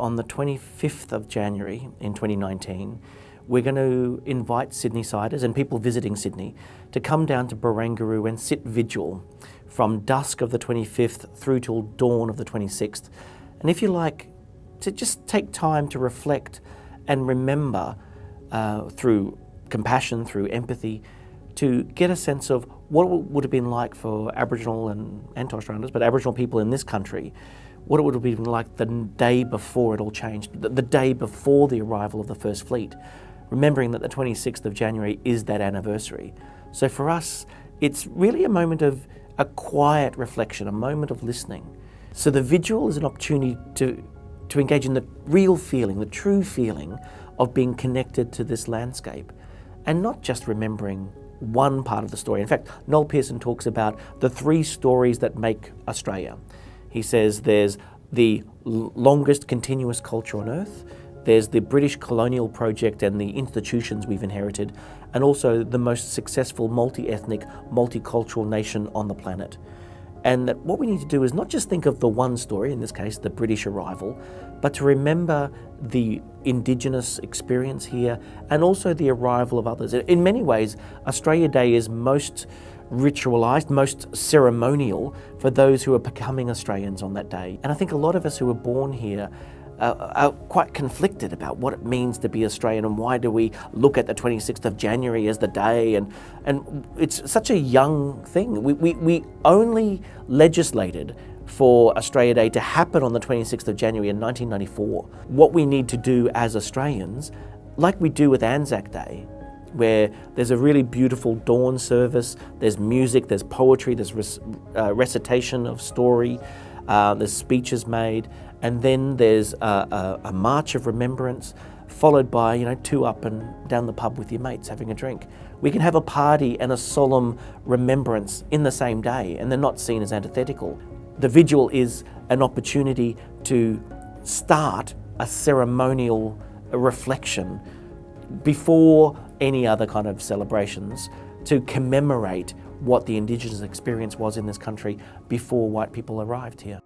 on the 25th of January in 2019, we're going to invite Sydney-siders and people visiting Sydney to come down to Barangaroo and sit vigil from dusk of the 25th through till dawn of the 26th. And if you like, to just take time to reflect and remember through compassion, through empathy, to get a sense of what it would have been like for Aboriginal and Torres Strait Islanders, but Aboriginal people in this country, what it would have been like the day before it all changed, the day before the arrival of the First Fleet, remembering that the 26th of January is that anniversary. So for us, it's really a moment of a quiet reflection, a moment of listening. So the vigil is an opportunity to engage in the real feeling, the true feeling of being connected to this landscape, and not just remembering one part of the story. In fact, Noel Pearson talks about the three stories that make Australia. He says there's the longest continuous culture on earth, there's the British colonial project and the institutions we've inherited, and also the most successful multi-ethnic, multicultural nation on the planet. And that what we need to do is not just think of the one story, in this case, the British arrival, but to remember the Indigenous experience here and also the arrival of others. In many ways, Australia Day is most ritualised, most ceremonial for those who are becoming Australians on that day. And I think a lot of us who were born here are quite conflicted about what it means to be Australian and why do we look at the 26th of January as the day, and it's such a young thing. We only legislated for Australia Day to happen on the 26th of January in 1994. What we need to do as Australians, like we do with Anzac Day, where there's a really beautiful dawn service, there's music, there's poetry, there's recitation of story, there's speeches made, and then there's a march of remembrance followed by, two up and down the pub with your mates having a drink. We can have a party and a solemn remembrance in the same day, and they're not seen as antithetical. The vigil is an opportunity to start a ceremonial reflection before any other kind of celebrations to commemorate what the Indigenous experience was in this country before white people arrived here.